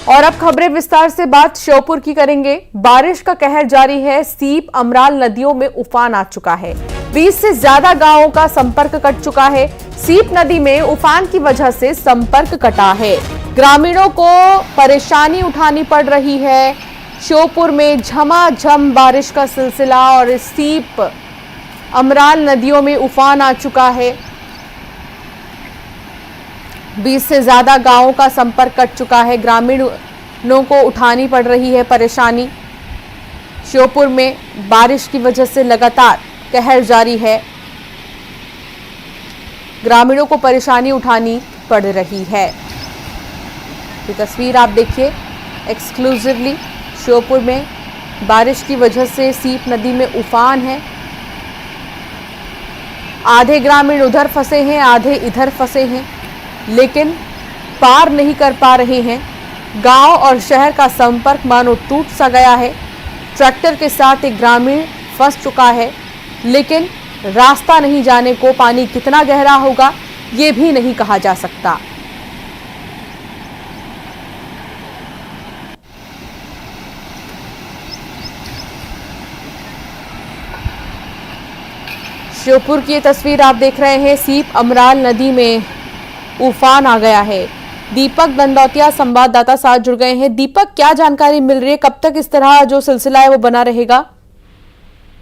और अब खबरें विस्तार से बात श्योपुर की करेंगे। बारिश का कहर जारी है। सीप अमराल नदियों में उफान आ चुका है। 20 से ज्यादा गांवों का संपर्क कट चुका है। सीप नदी में उफान की वजह से संपर्क कटा है। ग्रामीणों को परेशानी उठानी पड़ रही है। श्योपुर में झमाझम बारिश का सिलसिला और सीप अमराल नदियों में उफान आ चुका है। 20 से ज्यादा गांवों का संपर्क कट चुका है। ग्रामीणों को उठानी पड़ रही है परेशानी। श्योपुर में बारिश की वजह से लगातार कहर जारी है। ग्रामीणों को परेशानी उठानी पड़ रही है। ये तस्वीर आप देखिए एक्सक्लूसिवली। श्योपुर में बारिश की वजह से सीप नदी में उफान है। आधे ग्रामीण उधर फंसे हैं, आधे इधर फंसे हैं, लेकिन पार नहीं कर पा रहे हैं। गांव और शहर का संपर्क मानो टूट सा गया है। ट्रैक्टर के साथ एक ग्रामीण फंस चुका है, लेकिन रास्ता नहीं जाने को। पानी कितना गहरा होगा ये भी नहीं कहा जा सकता। श्योपुर की ये तस्वीर आप देख रहे हैं। सीप अमराल नदी में उफान आ गया है। दीपक दंडौतिया संवाददाता साथ जुड़ गए हैं। दीपक, क्या जानकारी मिल रही है? कब तक इस तरह जो सिलसिला है वो बना रहेगा?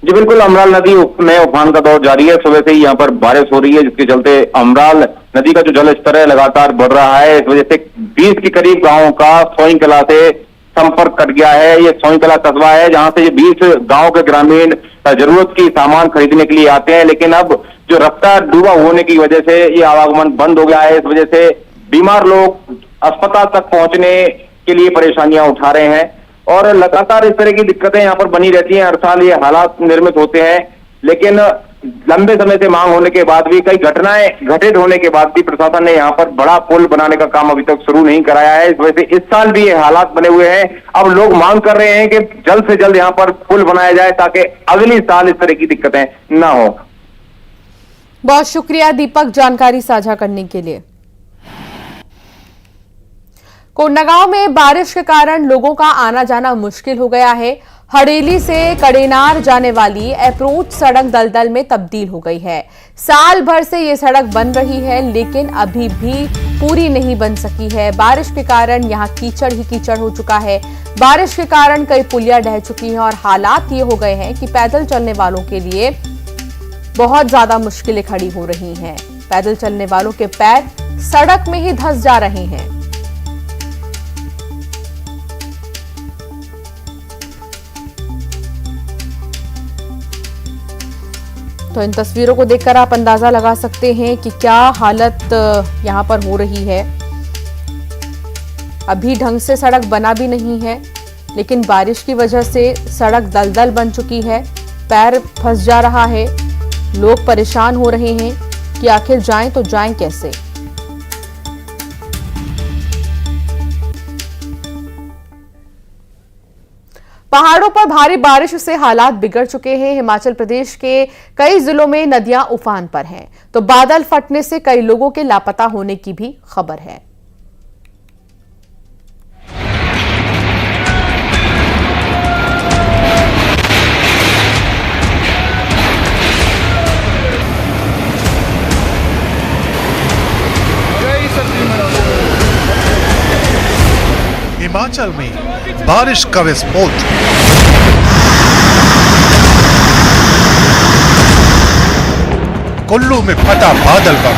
जी बिल्कुल, अमराल नदी में उफान का दौर जारी है। सुबह से ही यहाँ पर बारिश हो रही है, जिसके चलते अमराल नदी का जो जल स्तर है लगातार बढ़ रहा है। इस वजह से 20 के करीब गांवों का सोईकला से संपर्क कट गया है। ये सोईकला कस्बा है जहां से ये 20 गांव के ग्रामीण जरूरत की सामान खरीदने के लिए आते हैं, लेकिन अब जो रफ्तार डूबा होने की वजह से ये आवागमन बंद हो गया है। इस वजह से बीमार लोग अस्पताल तक पहुंचने के लिए परेशानियां उठा रहे हैं और लगातार इस तरह की दिक्कतें यहाँ पर बनी रहती हैं। हर साल ये हालात निर्मित होते हैं, लेकिन लंबे समय से मांग होने के बाद भी, कई घटनाएं घटित होने के बाद भी प्रशासन ने यहाँ पर बड़ा पुल बनाने का काम अभी तक शुरू नहीं कराया है। इस वजह से इस साल भी ये हालात बने हुए हैं। अब लोग मांग कर रहे हैं कि जल्द से जल्द यहाँ पर पुल बनाया जाए ताकि अगली साल इस तरह की दिक्कतें ना हो। बहुत शुक्रिया दीपक जानकारी साझा करने के लिए। कोंडागांव में बारिश के कारण लोगों का आना जाना मुश्किल हो गया है। हड़ेली से कड़ेनार जाने वाली अप्रोच सड़क दलदल में तब्दील हो गई है। साल भर से ये सड़क बन रही है, लेकिन अभी भी पूरी नहीं बन सकी है। बारिश के कारण यहाँ कीचड़ ही कीचड़ हो चुका है। बारिश के कारण कई पुलियां ढह चुकी हैं और हालात ये हो गए हैं कि पैदल चलने वालों के लिए बहुत ज्यादा मुश्किलें खड़ी हो रही हैं। पैदल चलने वालों के पैर सड़क में ही धंस जा रहे हैं। तो इन तस्वीरों को देखकर आप अंदाजा लगा सकते हैं कि क्या हालत यहां पर हो रही है। अभी ढंग से सड़क बना भी नहीं है, लेकिन बारिश की वजह से सड़क दलदल बन चुकी है। पैर फंस जा रहा है। लोग परेशान हो रहे हैं कि आखिर जाएं तो जाएं कैसे। पहाड़ों पर भारी बारिश से हालात बिगड़ चुके हैं। हिमाचल प्रदेश के कई जिलों में नदियां उफान पर हैं, तो बादल फटने से कई लोगों के लापता होने की भी खबर है। हिमाचल में बारिश का विस्फोट। कुल्लू में फटा बादल बम,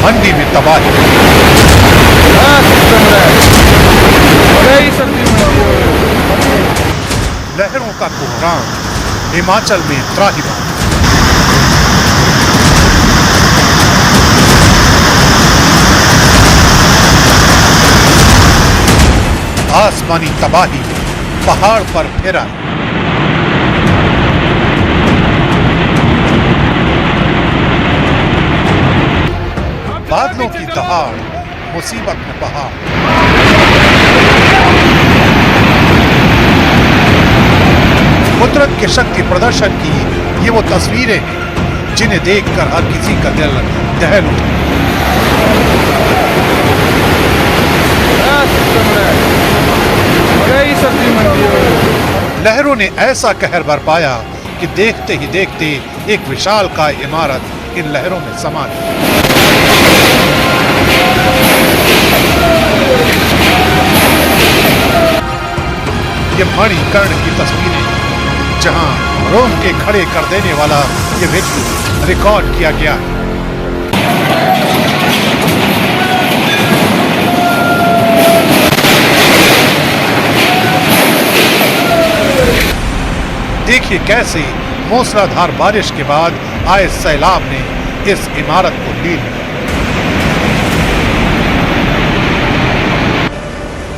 मंडी में तबाही। लहरों का कोहराम, हिमाचल में त्राहिमाम। आसमानी तबाही पहाड़ पर फिरा। बादलों की दहाड़, मुसीबत में बहार। कुदरत के शक्ति प्रदर्शन की ये वो तस्वीरें हैं जिन्हें देखकर हर किसी का दिल दहल उठा। लहरों ने ऐसा कहर बरपाया कि देखते ही देखते एक विशालकाय इमारत इन लहरों में समा गई। ये मणिकर्ण की तस्वीरें, जहां रोंगटे खड़े कर देने वाला ये वीडियो रिकॉर्ड किया गया है। देखिए कैसे मूसलाधार बारिश के बाद आए सैलाब ने इस इमारत को लीन लिया।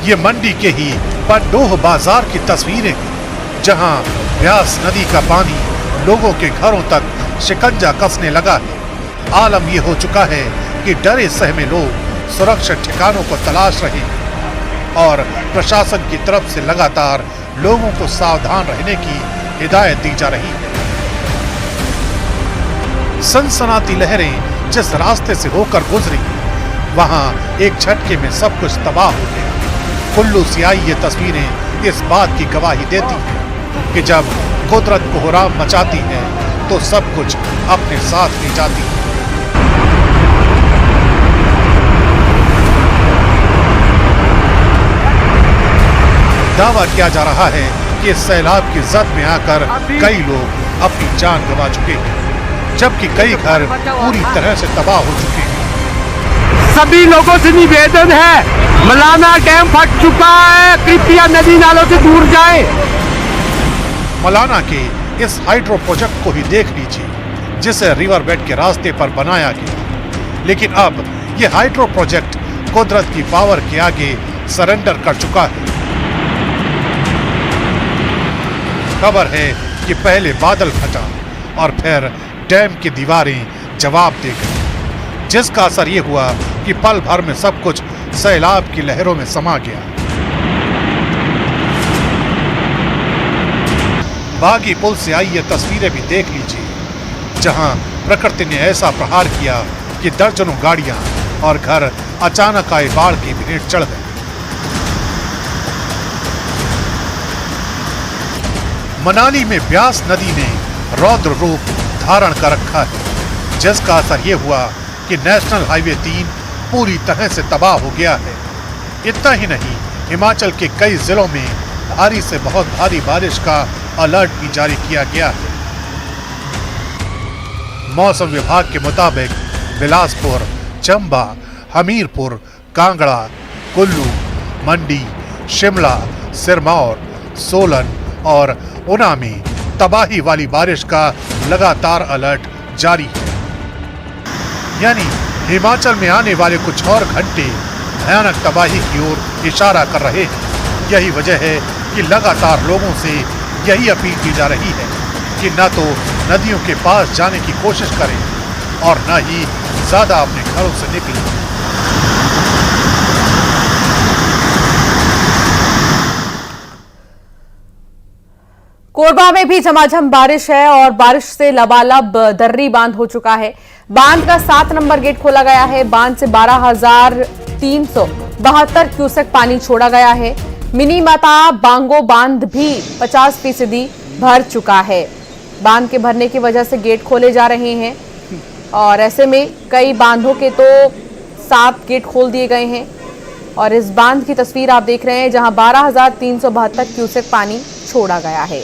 ये मंडी के ही पंडोह बाजार की तस्वीरें हैं, जहां व्यास नदी का पानी लोगों के घरों तक शिकंजा कसने लगा है। आलम ये हो चुका है कि डरे सहमे लोग सुरक्षित ठिकानों को तलाश रहे हैं और प्रशासन की तरफ से लगातार लोगों को सावधान रहने की हिदायत दी जा रही है। सनसनाती लहरें जिस रास्ते से होकर गुजरी, वहां एक झटके में सब कुछ तबाह हो गया। कुल्लू से आई ये तस्वीरें इस बात की गवाही देती हैं कि जब कुदरत कोहराम मचाती है तो सब कुछ अपने साथ ले जाती है। दावा किया जा रहा है कि इस सैलाब की जद में आकर कई लोग अपनी जान गंवा चुके हैं, जबकि कई घर पूरी तरह से तबाह हो चुके हैं। सभी लोगों से निवेदन है, मलाना डैम फट चुका है, कृपया नदी नालों से दूर जाएं। मलाना के इस हाइड्रो प्रोजेक्ट को ही देख लीजिए, जिसे रिवर बेड के रास्ते पर बनाया गया, लेकिन अब ये हाइड्रो प्रोजेक्ट कुदरत की पावर के आगे सरेंडर कर चुका है। खबर है कि पहले बादल फटा और फिर डैम की दीवारें जवाब दे गई, जिसका असर ये हुआ कि पल भर में सब कुछ सैलाब की लहरों में समा गया। बागी पुल से आई ये तस्वीरें भी देख लीजिए, जहां प्रकृति ने ऐसा प्रहार किया कि दर्जनों गाड़ियां और घर अचानक आए बाढ़ की भेंट चढ़ गए। मनाली में ब्यास नदी ने रौद्र रूप धारण कर रखा है, जिसका असर ये हुआ कि नेशनल हाईवे 3 पूरी तरह से तबाह हो गया है। इतना ही नहीं, हिमाचल के कई जिलों में भारी से बहुत भारी बारिश का अलर्ट भी जारी किया गया है। मौसम विभाग के मुताबिक बिलासपुर, चंबा, हमीरपुर, कांगड़ा, कुल्लू, मंडी, शिमला, सिरमौर, सोलन और ऊना में तबाही वाली बारिश का लगातार अलर्ट जारी है। यानी हिमाचल में आने वाले कुछ और घंटे भयानक तबाही की ओर इशारा कर रहे हैं। यही वजह है कि लगातार लोगों से यही अपील की जा रही है कि न तो नदियों के पास जाने की कोशिश करें और न ही ज्यादा अपने घरों से निकलें। कोरबा में भी झमाझम बारिश है और बारिश से लबालब दर्री बांध हो चुका है। बांध का 7 नंबर गेट खोला गया है। बांध से 12,372 क्यूसेक पानी छोड़ा गया है। मिनी माता बांगो बांध भी 50% भर चुका है। बांध के भरने की वजह से गेट खोले जा रहे हैं और ऐसे में कई बांधों के तो 7 गेट खोल दिए गए हैं। और इस बांध की तस्वीर आप देख रहे हैं, जहां 12,372 क्यूसेक पानी छोड़ा गया है।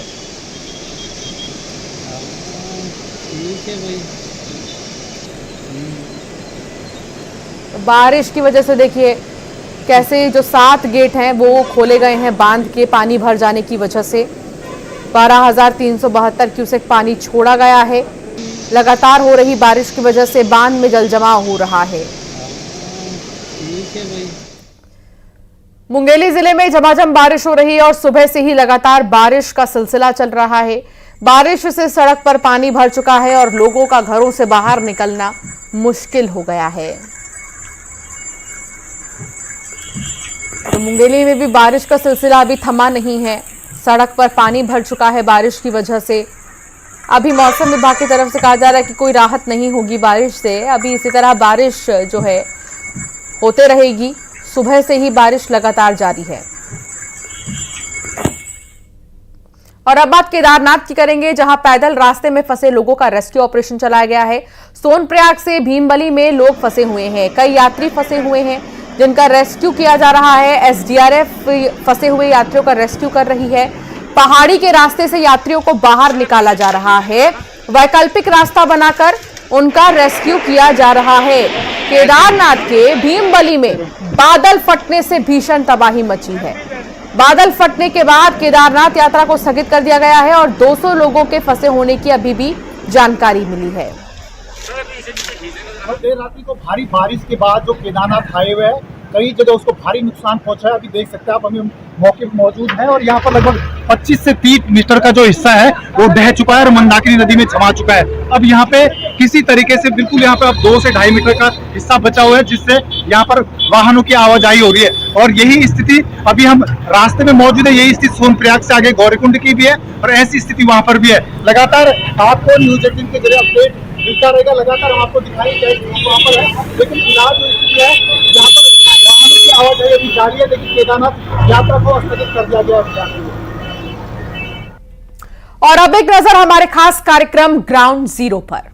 बारिश की वजह से देखिए कैसे जो 7 गेट हैं वो खोले गए हैं बांध के पानी भर जाने की वजह से। 12,372 क्यूसेक पानी छोड़ा गया है। लगातार हो रही बारिश की वजह से बांध में जलजमाव हो रहा है। मुंगेली जिले में झमाझम बारिश हो रही है और सुबह से ही लगातार बारिश का सिलसिला चल रहा है। बारिश से सड़क पर पानी भर चुका है और लोगों का घरों से बाहर निकलना मुश्किल हो गया है। तो मुंगेली में भी बारिश का सिलसिला अभी थमा नहीं है। सड़क पर पानी भर चुका है बारिश की वजह से। अभी मौसम विभाग की तरफ से कहा जा रहा है कि कोई राहत नहीं होगी बारिश से। अभी इसी तरह बारिश जो है होते रहेगी। सुबह से ही बारिश लगातार जारी है। और अब बात केदारनाथ की करेंगे, जहां पैदल रास्ते में फंसे लोगों का रेस्क्यू ऑपरेशन चलाया गया है। सोनप्रयाग से भीमबली में लोग फंसे हुए हैं, कई यात्री फंसे हुए हैं जिनका रेस्क्यू किया जा रहा है। एसडीआरएफ फंसे हुए यात्रियों का रेस्क्यू कर रही है। पहाड़ी के रास्ते से यात्रियों को बाहर निकाला जा रहा है, वैकल्पिक रास्ता बनाकर उनका रेस्क्यू किया जा रहा है। केदारनाथ के भीमबली में बादल फटने से भीषण तबाही मची है। बादल फटने के बाद केदारनाथ यात्रा को स्थगित कर दिया गया है और 200 लोगों के फंसे होने की अभी भी जानकारी मिली है। देर रात्रि को भारी बारिश के बाद जो केदारनाथ हाईवे है, कई जगह उसको भारी नुकसान पहुंचा है। अभी देख सकते हैं आप, अभी मौके पर मौजूद हैं और यहाँ पर लगभग 25 से 30 मीटर का जो हिस्सा है वो बह चुका है और मंदाकिनी नदी में जमा चुका है। अब यहाँ पे किसी तरीके से बिल्कुल यहाँ पे अब 2 से 2.5 मीटर का हिस्सा बचा हुआ है, जिससे यहाँ पर वाहनों की आवाजाही हो रही है। और यही स्थिति अभी हम रास्ते में मौजूद है, यही स्थिति सोनप्रयाग से आगे गौरीकुंड की भी है और ऐसी स्थिति वहां पर भी है। लगातार आपको न्यूज 18 के जरिए अपडेट मिलता रहेगा, लगातार हम आपको दिखाई वहाँ पर है। लेकिन फिलहाल जो स्थिति है यहाँ पर वाहनों की आवाजाही अभी जारी है, लेकिन केदारनाथ यात्रा को स्थगित कर दिया गया है। और अब एक नजर हमारे खास कार्यक्रम ग्राउंड जीरो पर।